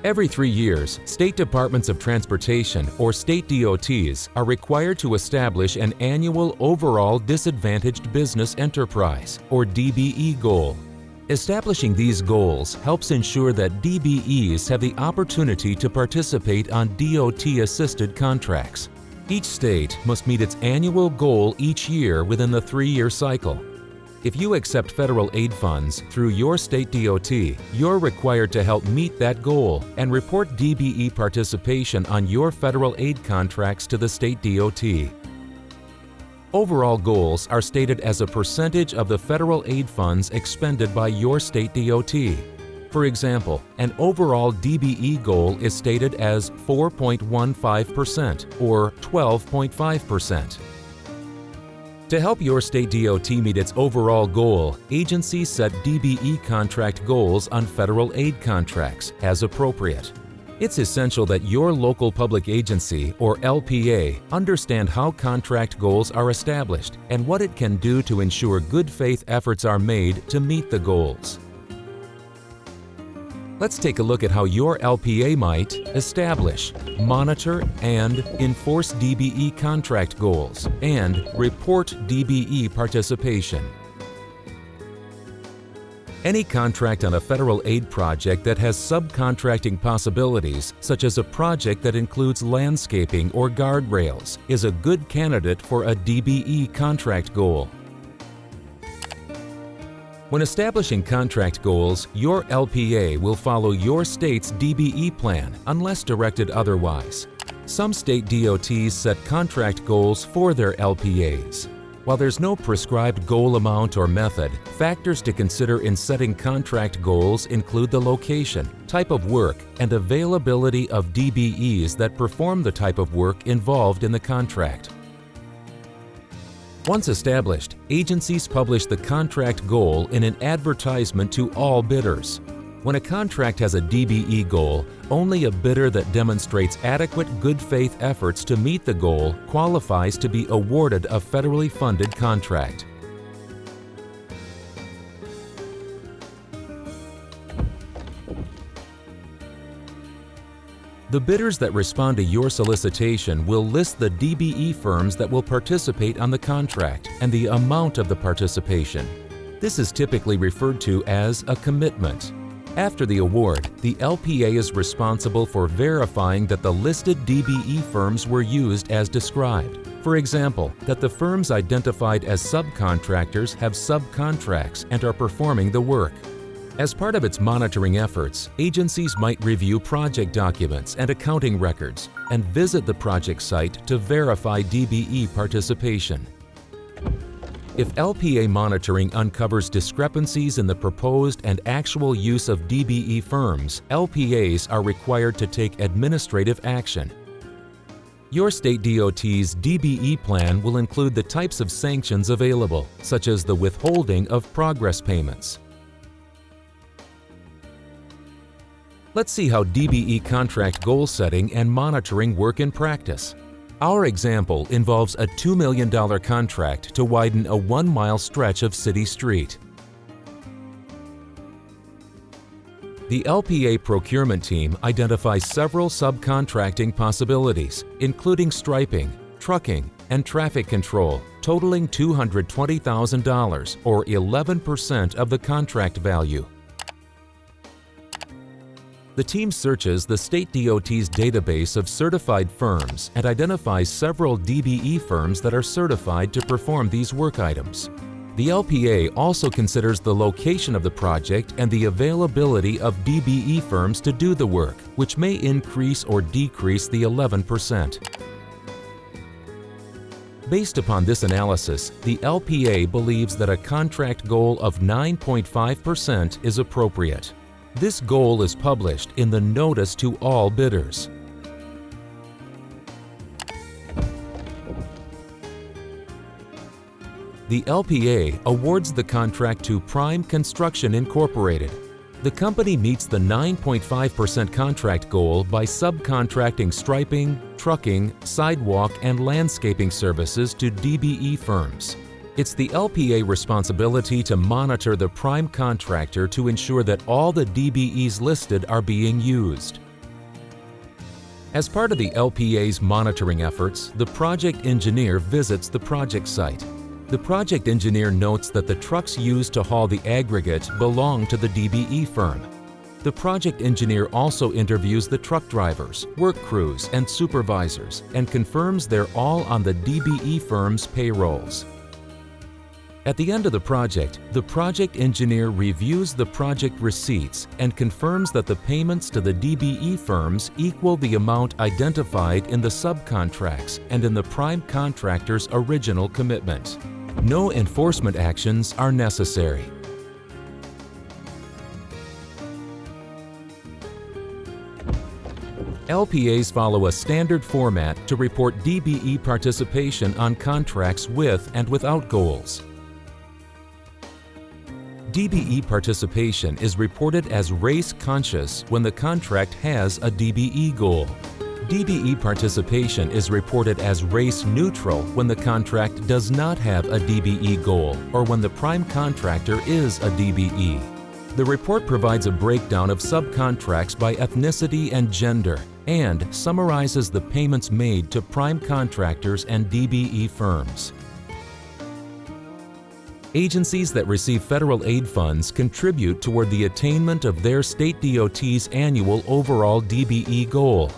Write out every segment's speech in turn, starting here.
Every 3 years, state departments of transportation, or state DOTs, are required to establish an annual Overall Disadvantaged Business Enterprise, or DBE goal. Establishing these goals helps ensure that DBEs have the opportunity to participate on DOT-assisted contracts. Each state must meet its annual goal each year within the 3-year cycle. If you accept federal aid funds through your state DOT, you're required to help meet that goal and report DBE participation on your federal aid contracts to the state DOT. Overall goals are stated as a percentage of the federal aid funds expended by your state DOT. For example, an overall DBE goal is stated as 4.15% or 12.5%. To help your state DOT meet its overall goal, agencies set DBE contract goals on federal aid contracts as appropriate. It's essential that your local public agency, or LPA, understand how contract goals are established and what it can do to ensure good faith efforts are made to meet the goals. Let's take a look at how your LPA might establish, monitor, and enforce DBE contract goals, and report DBE participation. Any contract on a federal aid project that has subcontracting possibilities, such as a project that includes landscaping or guardrails, is a good candidate for a DBE contract goal. When establishing contract goals, your LPA will follow your state's DBE plan unless directed otherwise. Some state DOTs set contract goals for their LPAs. While there's no prescribed goal amount or method, factors to consider in setting contract goals include the location, type of work, and availability of DBEs that perform the type of work involved in the contract. Once established, agencies publish the contract goal in an advertisement to all bidders. When a contract has a DBE goal, only a bidder that demonstrates adequate good faith efforts to meet the goal qualifies to be awarded a federally funded contract. The bidders that respond to your solicitation will list the DBE firms that will participate on the contract and the amount of the participation. This is typically referred to as a commitment. After the award, the LPA is responsible for verifying that the listed DBE firms were used as described. For example, that the firms identified as subcontractors have subcontracts and are performing the work. As part of its monitoring efforts, agencies might review project documents and accounting records and visit the project site to verify DBE participation. If LPA monitoring uncovers discrepancies in the proposed and actual use of DBE firms, LPAs are required to take administrative action. Your state DOT's DBE plan will include the types of sanctions available, such as the withholding of progress payments. Let's see how DBE contract goal setting and monitoring work in practice. Our example involves a $2 million contract to widen a 1-mile stretch of city street. The LPA procurement team identifies several subcontracting possibilities, including striping, trucking, and traffic control, totaling $220,000 or 11% of the contract value. The team searches the state DOT's database of certified firms and identifies several DBE firms that are certified to perform these work items. The LPA also considers the location of the project and the availability of DBE firms to do the work, which may increase or decrease the 11%. Based upon this analysis, the LPA believes that a contract goal of 9.5% is appropriate. This goal is published in the notice to all bidders. The LPA awards the contract to Prime Construction Incorporated. The company meets the 9.5% contract goal by subcontracting striping, trucking, sidewalk, and landscaping services to DBE firms. It's the LPA responsibility to monitor the prime contractor to ensure that all the DBEs listed are being used. As part of the LPA's monitoring efforts, the project engineer visits the project site. The project engineer notes that the trucks used to haul the aggregate belong to the DBE firm. The project engineer also interviews the truck drivers, work crews, and supervisors and confirms they're all on the DBE firm's payrolls. At the end of the project engineer reviews the project receipts and confirms that the payments to the DBE firms equal the amount identified in the subcontracts and in the prime contractor's original commitment. No enforcement actions are necessary. LPAs follow a standard format to report DBE participation on contracts with and without goals. DBE participation is reported as race-conscious when the contract has a DBE goal. DBE participation is reported as race-neutral when the contract does not have a DBE goal or when the prime contractor is a DBE. The report provides a breakdown of subcontracts by ethnicity and gender and summarizes the payments made to prime contractors and DBE firms. Agencies that receive federal aid funds contribute toward the attainment of their state DOT's annual overall DBE goal.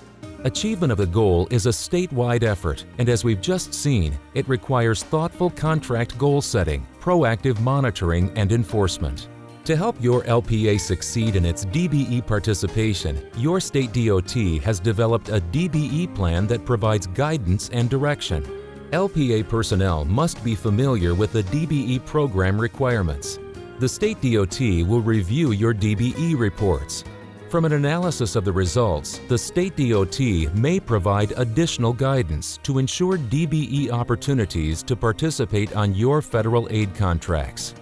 Achievement of the goal is a statewide effort, and as we've just seen, it requires thoughtful contract goal setting, proactive monitoring, and enforcement. To help your LPA succeed in its DBE participation, your state DOT has developed a DBE plan that provides guidance and direction. LPA personnel must be familiar with the DBE program requirements. The state DOT will review your DBE reports. From an analysis of the results, the state DOT may provide additional guidance to ensure DBE opportunities to participate on your federal aid contracts.